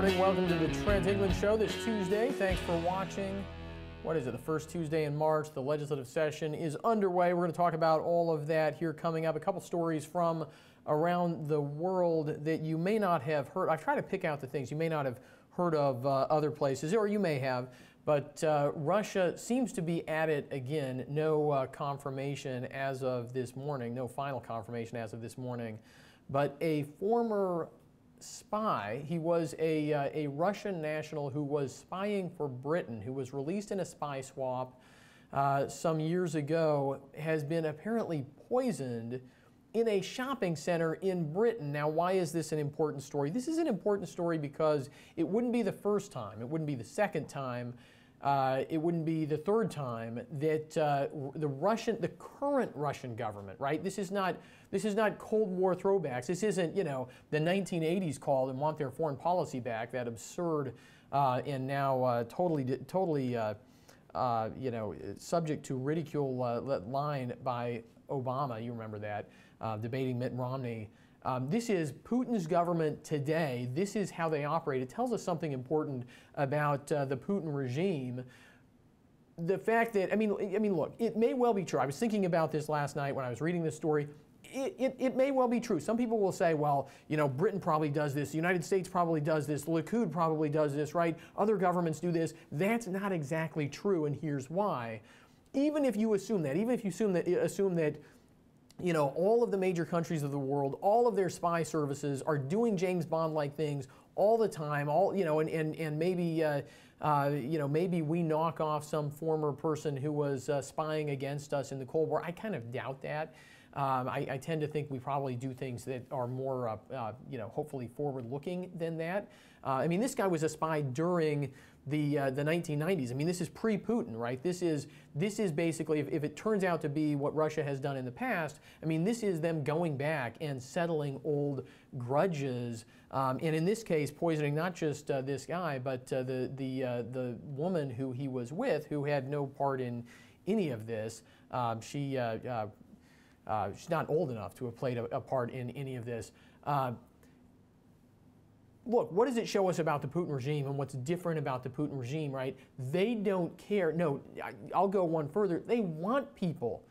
morning. Welcome to the Trent Show this Tuesday. Thanks for watching. What is it, the first Tuesday in March? The legislative session is underway. We're going to talk about all of that here coming up. A couple stories from around the world that you may not have heard. I try to pick out the things you may not have heard of other places, or you may have. But Russia seems to be at it again. No confirmation as of this morning, no final confirmation as of this morning. But a former spy, he was a Russian national who was spying for Britain, who was released in a spy swap some years ago, has been apparently poisoned in a shopping center in Britain. Now, why is this an important story? This is an important story because it wouldn't be the first time, it wouldn't be the second time, it wouldn't be the third time that the current Russian government, right? This is not Cold War throwbacks. This isn't, you know, the 1980s called and want their foreign policy back. That absurd and now totally, you know, subject to ridicule line by Obama. You remember that debating Mitt Romney. This is Putin's government today. This is how they operate. It tells us something important about the Putin regime. The fact that, I mean, look, it may well be true. I was thinking about this last night when I was reading this story. It may well be true. Some people will say, well, you know, Britain probably does this, the United States probably does this, Likud probably does this, right? Other governments do this. That's not exactly true, and here's why. Even if you assume that, even if you assume that, you know, all of the major countries of the world, all of their spy services are doing James Bond-like things all the time, you know, and maybe, you know, maybe we knock off some former person who was spying against us in the Cold War. I kind of doubt that. I tend to think we probably do things that are more, you know, hopefully forward-looking than that. I mean, this guy was a spy during the 1990s. I mean, this is pre-Putin, right? This is basically, if it turns out to be what Russia has done in the past, I mean, this is them going back and settling old grudges, and in this case, poisoning not just this guy, but the woman who he was with, who had no part in any of this. She's not old enough to have played a part in any of this. Look, what does it show us about the Putin regime and what's different about the Putin regime, right? They don't care. No, I'll go one further. They want people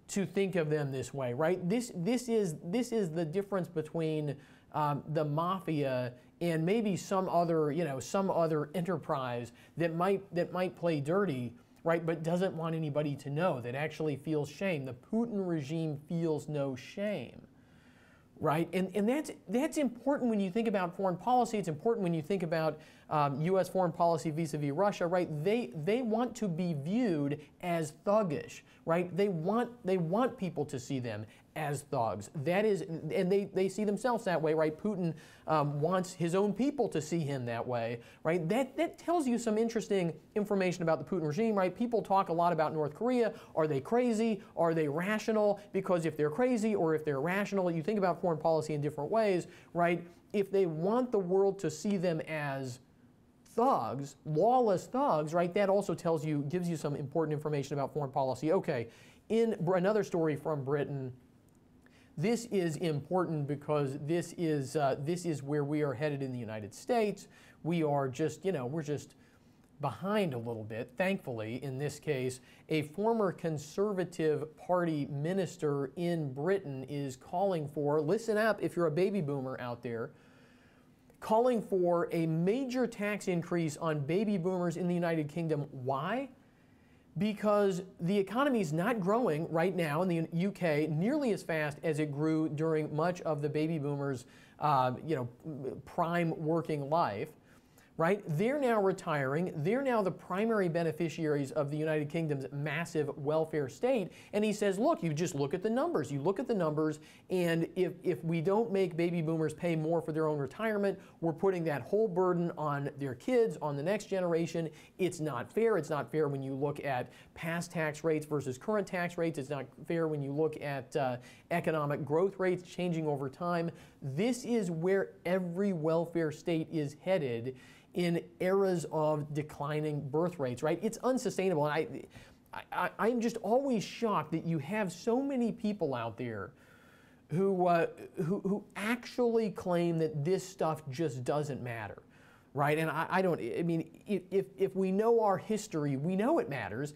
to think of them this way, right? This is the difference between the mafia and maybe some other, you know, some other enterprise that might play dirty, right, but doesn't want anybody to know, that actually feels shame. The Putin regime feels no shame, right? And that's important when you think about foreign policy. It's important when you think about U.S. foreign policy vis-a-vis Russia, right? They want to be viewed as thuggish, right? They want people to see them as thugs. That is, and they see themselves that way, right? Putin wants his own people to see him that way, right? That tells you some interesting information about the Putin regime, right? People talk a lot about North Korea. Are they crazy? Are they rational? Because if they're crazy or if they're rational, you think about foreign policy in different ways, right? If they want the world to see them as thugs, lawless thugs, right? That also gives you some important information about foreign policy. Okay, in another story from Britain, this is important because this is where we are headed in the United States. We are just, you know, we're just behind a little bit. Thankfully, in this case, a former Conservative Party minister in Britain is calling for, listen up if you're a baby boomer out there, calling for a major tax increase on baby boomers in the United Kingdom. Why? Because the economy is not growing right now in the UK nearly as fast as it grew during much of the baby boomers' you know, prime working life. Right? They're now retiring. They're now the primary beneficiaries of the United Kingdom's massive welfare state. And he says, look, you just look at the numbers. You look at the numbers, and if we don't make baby boomers pay more for their own retirement, we're putting that whole burden on their kids, on the next generation. It's not fair. It's not fair when you look at past tax rates versus current tax rates. It's not fair when you look at economic growth rates changing over time. This is where every welfare state is headed in eras of declining birth rates, right? It's unsustainable. And I'm just always shocked that you have so many people out there who actually claim that this stuff just doesn't matter. right? And I don't, I mean, if we know our history, we know it matters.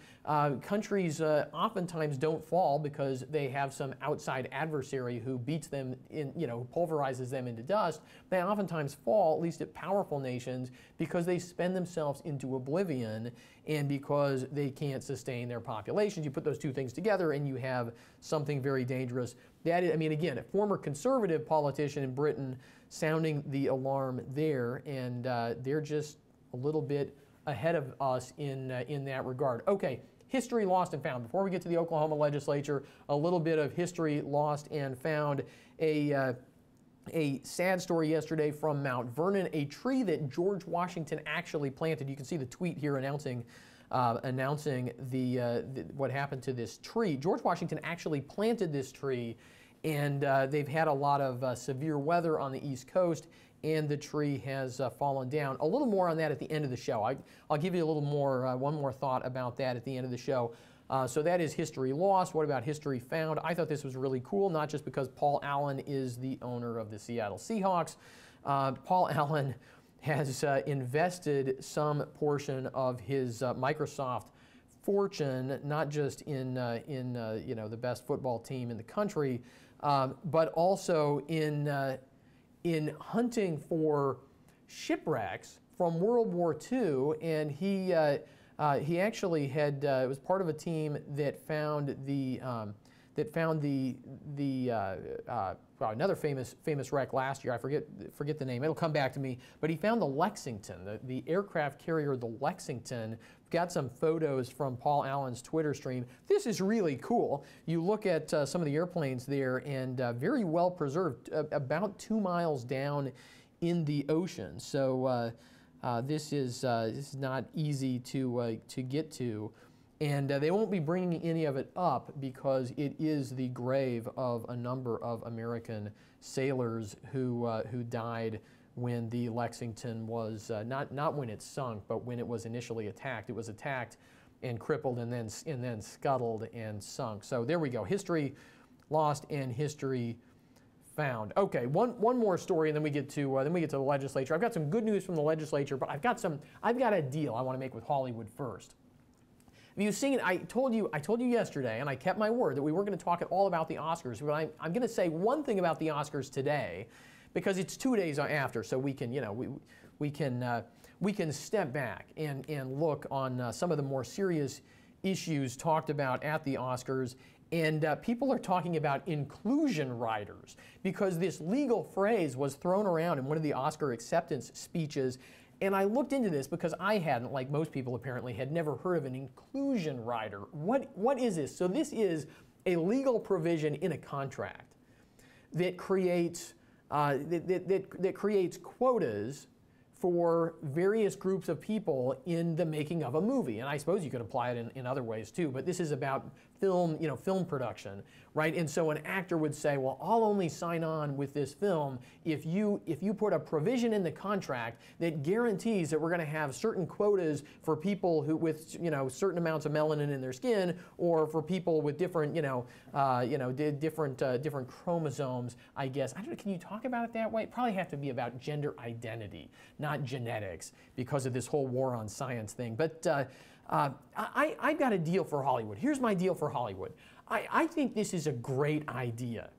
Countries oftentimes don't fall because they have some outside adversary who beats them in, pulverizes them into dust. They oftentimes fall, at least at powerful nations, because they spend themselves into oblivion and because they can't sustain their populations. You put those two things together and you have something very dangerous. That is, I mean, again, a former conservative politician in Britain sounding the alarm there, and they're just a little bit ahead of us in that regard. Okay, history lost and found. Before we get to the Oklahoma legislature, a little bit of history lost and found. A sad story yesterday from Mount Vernon, a tree that George Washington actually planted. You can see the tweet here announcing what happened to this tree. George Washington actually planted this tree, and they've had a lot of severe weather on the East Coast, and the tree has fallen down. A little more on that at the end of the show. I'll give you a little more, one more thought about that at the end of the show. So that is history lost. What about history found? I thought this was really cool, not just because Paul Allen is the owner of the Seattle Seahawks. Paul Allen has invested some portion of his Microsoft fortune, not just in the best football team in the country, but also in hunting for shipwrecks from World War II. And he actually had it was part of a team that found another famous wreck last year. I forget the name. It'll come back to me. But he found the Lexington, the aircraft carrier, the Lexington. Got some photos from Paul Allen's Twitter stream. This is really cool. You look at some of the airplanes there, and very well preserved, about 2 miles down in the ocean. So this is not easy to get to. And they won't be bringing any of it up because it is the grave of a number of American sailors who died when the Lexington was, not when it sunk, but when it was initially attacked. It was attacked and crippled and then scuttled and sunk. So there we go. History lost and history found. Okay, one more story, and then we get to the legislature. I've got some good news from the legislature, but I've got a deal I want to make with Hollywood first. Have you seen? I told you yesterday, and I kept my word that we weren't going to talk at all about the Oscars. But I'm going to say one thing about the Oscars today, because it's 2 days after, so we can we can step back and look on some of the more serious issues talked about at the Oscars. And people are talking about inclusion riders, because this legal phrase was thrown around in one of the Oscar acceptance speeches. And I looked into this because I hadn't, like most people apparently, had never heard of an inclusion rider. What is this? So this is a legal provision in a contract that creates that creates quotas for various groups of people in the making of a movie. And I suppose you could apply it in other ways too, but this is about film production, right? And so an actor would say, well, I'll only sign on with this film if you put a provision in the contract that guarantees that we're going to have certain quotas for people who with certain amounts of melanin in their skin, or for people with different different chromosomes, I guess. I don't know, can you talk about it that way? It probably have to be about gender identity, not genetics, because of this whole war on science thing. But I've got a deal for Hollywood. Here's my deal for Hollywood. I think this is a great idea,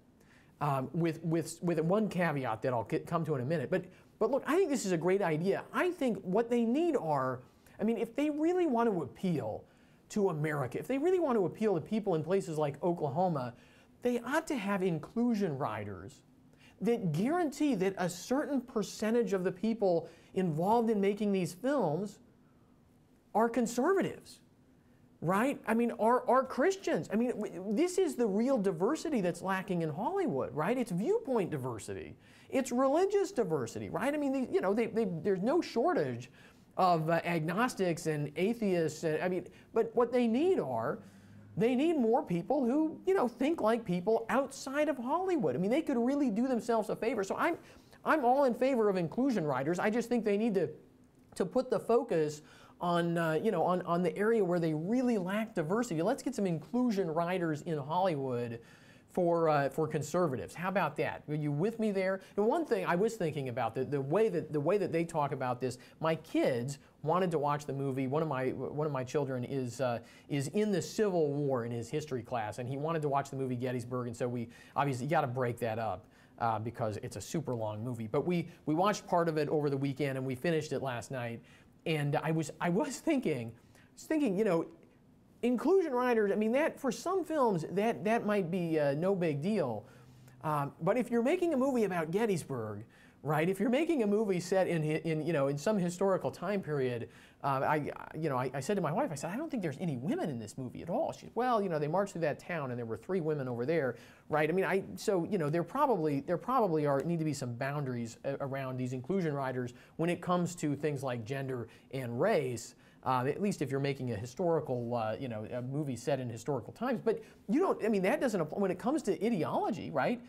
with one caveat that I'll come to in a minute. But look, I think this is a great idea. I think what they need are, if they really want to appeal to America, if they really want to appeal to people in places like Oklahoma, they ought to have inclusion riders that guarantee that a certain percentage of the people involved in making these films are conservatives, right? Are Christians. This is the real diversity that's lacking in Hollywood, right? It's viewpoint diversity. It's religious diversity, right? There's no shortage of agnostics and atheists. But what they need more people who, think like people outside of Hollywood. They could really do themselves a favor. So I'm all in favor of inclusion riders. I just think they need to put the focus on the area where they really lack diversity. Let's get some inclusion riders in Hollywood for conservatives. How about that? Are you with me there? And one thing I was thinking about the way that they talk about this. My kids wanted to watch the movie. One of my children is in the Civil War in his history class, and he wanted to watch the movie Gettysburg. And so we obviously got to break that up because it's a super long movie. But we watched part of it over the weekend, and we finished it last night. And I was thinking, you know, inclusion riders, I mean, that for some films, that might be no big deal. But if you're making a movie about Gettysburg, right? If you're making a movie set in some historical time period, I said to my wife, I said, I don't think there's any women in this movie at all. She said, well, you know, they marched through that town and there were 3 women over there, right? I mean, so you know, there probably need to be some boundaries around these inclusion riders when it comes to things like gender and race. At least if you're making a historical, a movie set in historical times. But you don't, I mean, that doesn't apply when it comes to ideology, right?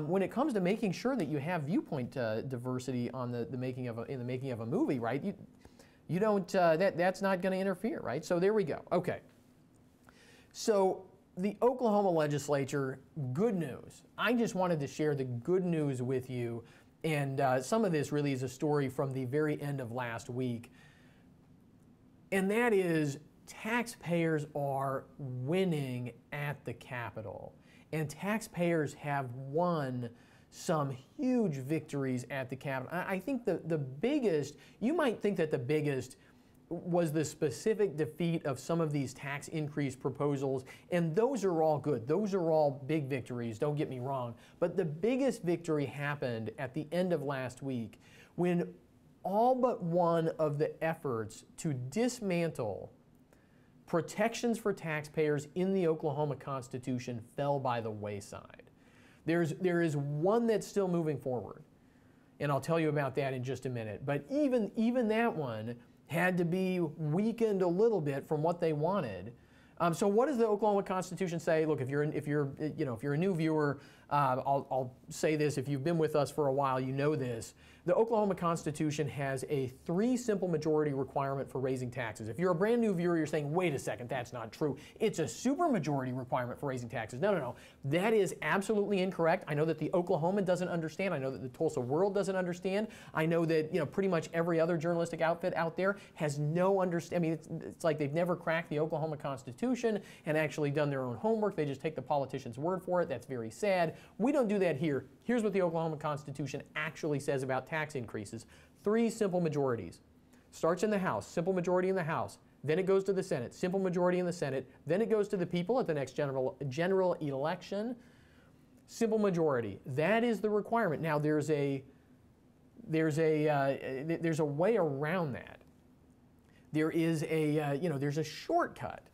When it comes to making sure that you have viewpoint diversity on in the making of a movie, right? You don't, that's not going to interfere, right? So there we go. Okay. So the Oklahoma legislature, good news. I just wanted to share the good news with you. And some of this really is a story from the very end of last week. And that is, taxpayers are winning at the Capitol. And taxpayers have won some huge victories at the Capitol. I think the biggest, you might think that the biggest was the specific defeat of some of these tax increase proposals, and those are all good. Those are all big victories, don't get me wrong. But the biggest victory happened at the end of last week when all but one of the efforts to dismantle protections for taxpayers in the Oklahoma Constitution fell by the wayside. There is one that's still moving forward, and I'll tell you about that in just a minute. But even that one had to be weakened a little bit from what they wanted. So what does the Oklahoma Constitution say? Look, if you're a new viewer, I'll say this. If you've been with us for a while, you know this. The Oklahoma Constitution has a 3 simple majority requirement for raising taxes. If you're a brand new viewer, you're saying, wait a second, that's not true. It's a super majority requirement for raising taxes. No. That is absolutely incorrect. I know that the Oklahoman doesn't understand. I know that the Tulsa World doesn't understand. I know that pretty much every other journalistic outfit out there has no understanding. I mean, it's like they've never cracked the Oklahoma Constitution and actually done their own homework. They just take the politician's word for it. That's very sad. We don't do that here. Here's what the Oklahoma Constitution actually says about tax increases. 3 simple majorities. Starts in the House, simple majority in the House. Then it goes to the Senate, simple majority in the Senate. Then it goes to the people at the next general election, simple majority. That is the requirement. Now there's a way around that. There is there's a shortcut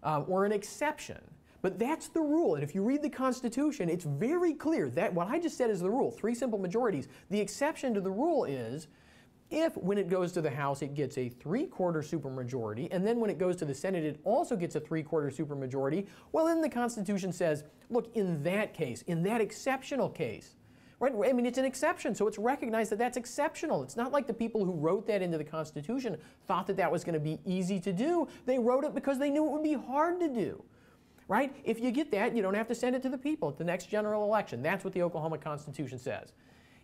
or an exception. But that's the rule, and if you read the Constitution, it's very clear that what I just said is the rule, 3 simple majorities. The exception to the rule is if, when it goes to the House, it gets a 3/4 supermajority, and then when it goes to the Senate, it also gets a 3/4 supermajority, well, then the Constitution says, look, in that case, in that exceptional case, right? I mean, it's an exception, so it's recognized that that's exceptional. It's not like the people who wrote that into the Constitution thought that that was going to be easy to do. They wrote it because they knew it would be hard to do. Right? If you get that, you don't have to send it to the people at the next general election. That's what the Oklahoma Constitution says.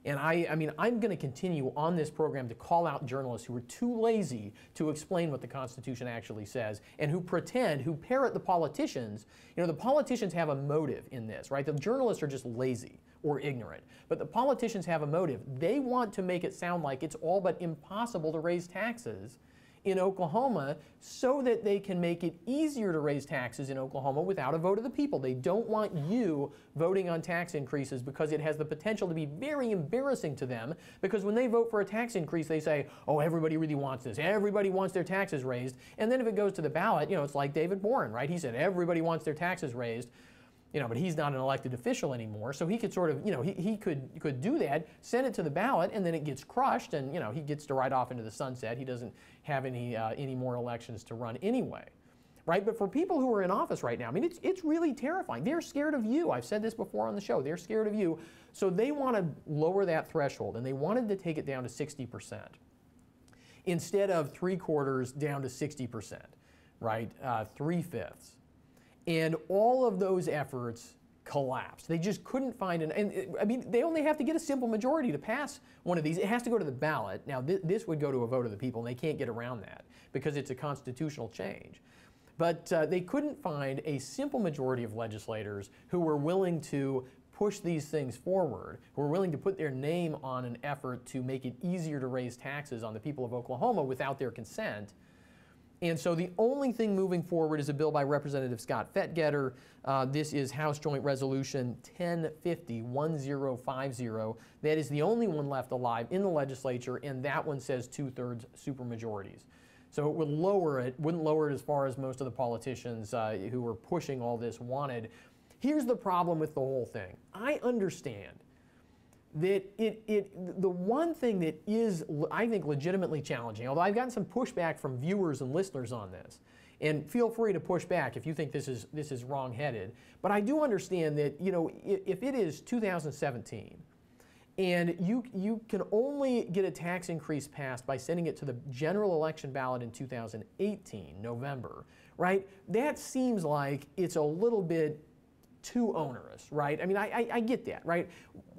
And I mean, I'm going to continue on this program to call out journalists who are too lazy to explain what the Constitution actually says and who parrot the politicians. You know, the politicians have a motive in this, right? The journalists are just lazy or ignorant. But the politicians have a motive. They want to make it sound like it's all but impossible to raise taxes in Oklahoma so that they can make it easier to raise taxes in Oklahoma without a vote of the people. They don't want you voting on tax increases because it has the potential to be very embarrassing to them, because when they vote for a tax increase, they say, oh, everybody really wants this. Everybody wants their taxes raised. And then if it goes to the ballot, it's like David Boren, right? He said everybody wants their taxes raised. But he's not an elected official anymore, so he could sort of, he could do that, send it to the ballot, and then it gets crushed, and he gets to ride off into the sunset. He doesn't have any more elections to run anyway, right? But for people who are in office right now, I mean, it's really terrifying. They're scared of you. I've said this before on the show. They're scared of you, so they want to lower that threshold, and they wanted to take it down to 60% instead of 3/4 down to 60%, right? 3/5. And all of those efforts collapsed. They just couldn't find I mean, they only have to get a simple majority to pass one of these. It has to go to the ballot. Now, this would go to a vote of the people, and they can't get around that because it's a constitutional change. But they couldn't find a simple majority of legislators who were willing to push these things forward, who were willing to put their name on an effort to make it easier to raise taxes on the people of Oklahoma without their consent. And so the only thing moving forward is a bill by Representative Scott Fettgetter. This is House Joint Resolution 1050. That is the only one left alive in the legislature, and that one says 2/3 supermajorities. So it would wouldn't lower it as far as most of the politicians who were pushing all this wanted. Here's the problem with the whole thing. I understand that the one thing that is, I think, legitimately challenging, although I've gotten some pushback from viewers and listeners on this, and feel free to push back if you think this is wrong-headed, but I do understand that, you know, if it is 2017 and you can only get a tax increase passed by sending it to the general election ballot in 2018, November, right? That seems like it's a little bit too onerous, right? I mean, I get that, right?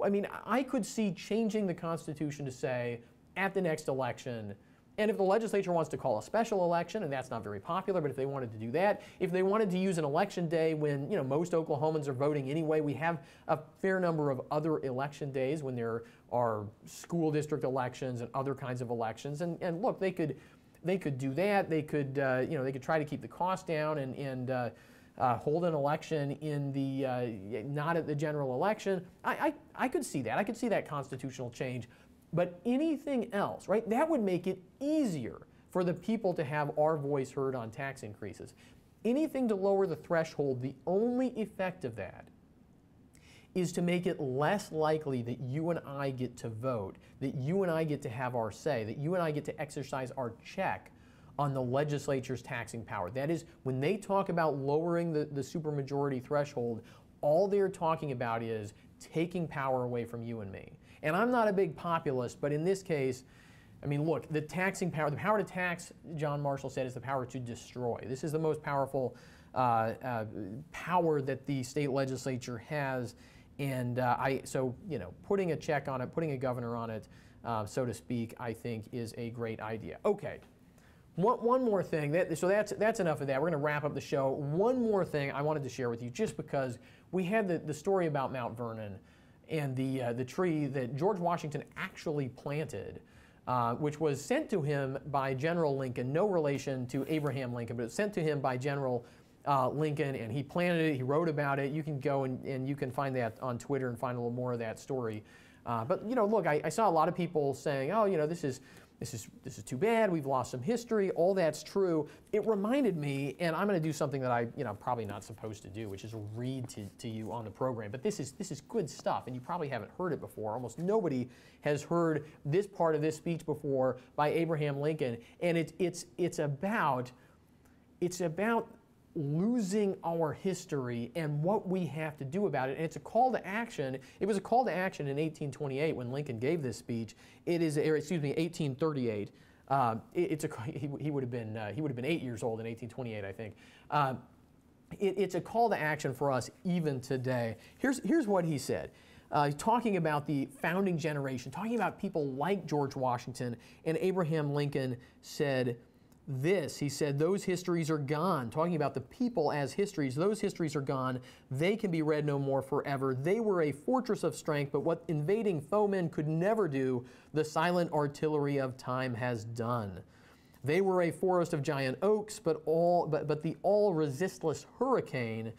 I mean, I could see changing the Constitution to say at the next election, and if the legislature wants to call a special election, and that's not very popular, but if they wanted to do that, if they wanted to use an election day when, you know, most Oklahomans are voting anyway, we have a fair number of other election days when there are school district elections and other kinds of elections, and look, they could do that. They could, you know, they could try to keep the cost down and hold an election in the not at the general election. I could see that. I could see that constitutional change. But anything else, right? That would make it easier for the people to have our voice heard on tax increases. Anything to lower the threshold, the only effect of that is to make it less likely that you and I get to vote, that you and I get to have our say, that you and I get to exercise our check on the legislature's taxing power. That is, when they talk about lowering the supermajority threshold, all they're talking about is taking power away from you and me. And I'm not a big populist, but in this case, I mean, look, the taxing power, the power to tax, John Marshall said, is the power to destroy. This is the most powerful power that the state legislature has. And so, you know, putting a check on it, putting a governor on it, so to speak, I think is a great idea. Okay. One more thing, so that's enough of that. We're going to wrap up the show. One more thing I wanted to share with you, just because we had the story about Mount Vernon and the tree that George Washington actually planted, which was sent to him by General Lincoln, no relation to Abraham Lincoln, but it was sent to him by General Lincoln, and he planted it, he wrote about it. You can go and you can find that on Twitter and find a little more of that story. But, you know, look, I saw a lot of people saying, oh, you know, this is too bad, we've lost some history, all that's true. It reminded me, and I'm going to do something that I'm probably not supposed to do, which is read to you on the program, but this is good stuff, and you probably haven't heard it before. Almost nobody has heard this part of this speech before by Abraham Lincoln, and it's about losing our history and what we have to do about it. And it's a call to action. It was a call to action in 1828 when Lincoln gave this speech. It is, or excuse me, 1838. He would have been 8 years old in 1828, I think. It's a call to action for us even today. Here's what he said. Talking about the founding generation, talking about people like George Washington, and Abraham Lincoln said this. He said, those histories are gone. Talking about the people as histories, those histories are gone. They can be read no more forever. They were a fortress of strength, but what invading foemen could never do, the silent artillery of time has done. They were a forest of giant oaks, but the all-resistless hurricane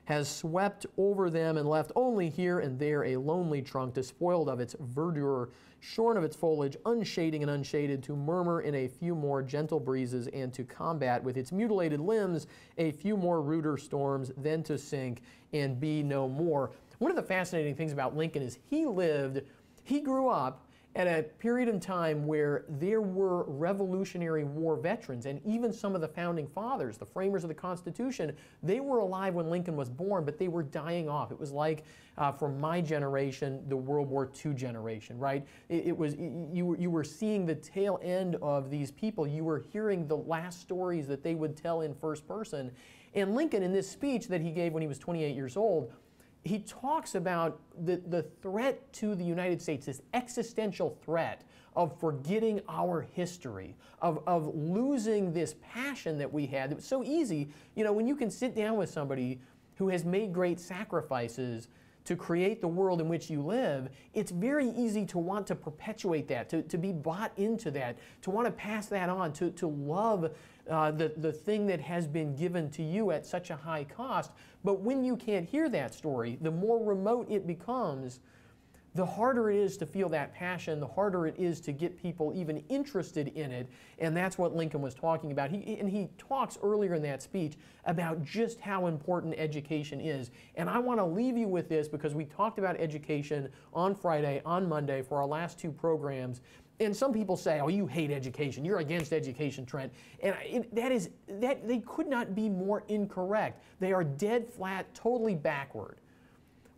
has swept over them and left only here and there a lonely trunk, despoiled of its verdure, shorn of its foliage, unshading and unshaded, to murmur in a few more gentle breezes and to combat with its mutilated limbs a few more ruder storms, then to sink and be no more. One of the fascinating things about Lincoln is he grew up at a period in time where there were Revolutionary War veterans, and even some of the founding fathers, the framers of the Constitution, they were alive when Lincoln was born, but they were dying off. It was like, for my generation, the World War II generation, right? It was, you were seeing the tail end of these people. You were hearing the last stories that they would tell in first person. And Lincoln, in this speech that he gave when he was 28 years old, he talks about the threat to the United States, this existential threat of forgetting our history, of losing this passion that we had. It was so easy, you know, when you can sit down with somebody who has made great sacrifices to create the world in which you live, it's very easy to want to perpetuate that, to be bought into that, to want to pass that on, to love the thing that has been given to you at such a high cost. But when you can't hear that story, the more remote it becomes, the harder it is to feel that passion, the harder it is to get people even interested in it. And that's what Lincoln was talking about. He talks earlier in that speech about just how important education is. And I want to leave you with this because we talked about education on Friday, on Monday for our last two programs. And some people say, oh, you hate education. You're against education, Trent. And they could not be more incorrect. They are dead flat, totally backward.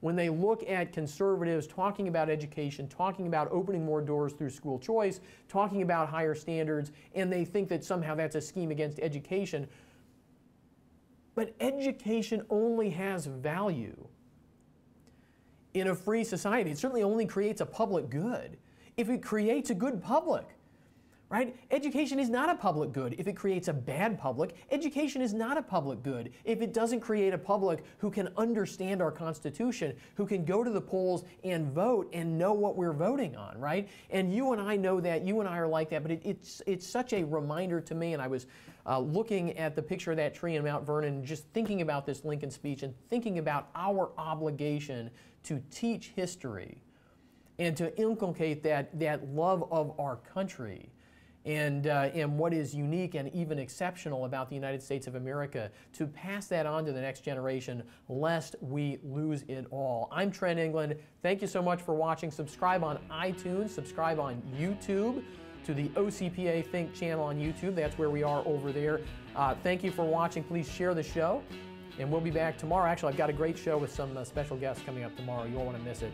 When they look at conservatives talking about education, talking about opening more doors through school choice, talking about higher standards, and they think that somehow that's a scheme against education. But education only has value in a free society. It certainly only creates a public good if it creates a good public. Right? Education is not a public good if it creates a bad public. Education is not a public good if it doesn't create a public who can understand our Constitution, who can go to the polls and vote and know what we're voting on, right? And you and I know that. You and I are like that, but it's such a reminder to me, and I was looking at the picture of that tree in Mount Vernon, just thinking about this Lincoln speech and thinking about our obligation to teach history and to inculcate that love of our country. And what is unique and even exceptional about the United States of America, to pass that on to the next generation, lest we lose it all. I'm Trent England. Thank you so much for watching. Subscribe on iTunes, subscribe on YouTube to the OCPA Think channel on YouTube. That's where we are over there. Thank you for watching. Please share the show, and we'll be back tomorrow. Actually, I've got a great show with some special guests coming up tomorrow. You won't want to miss it.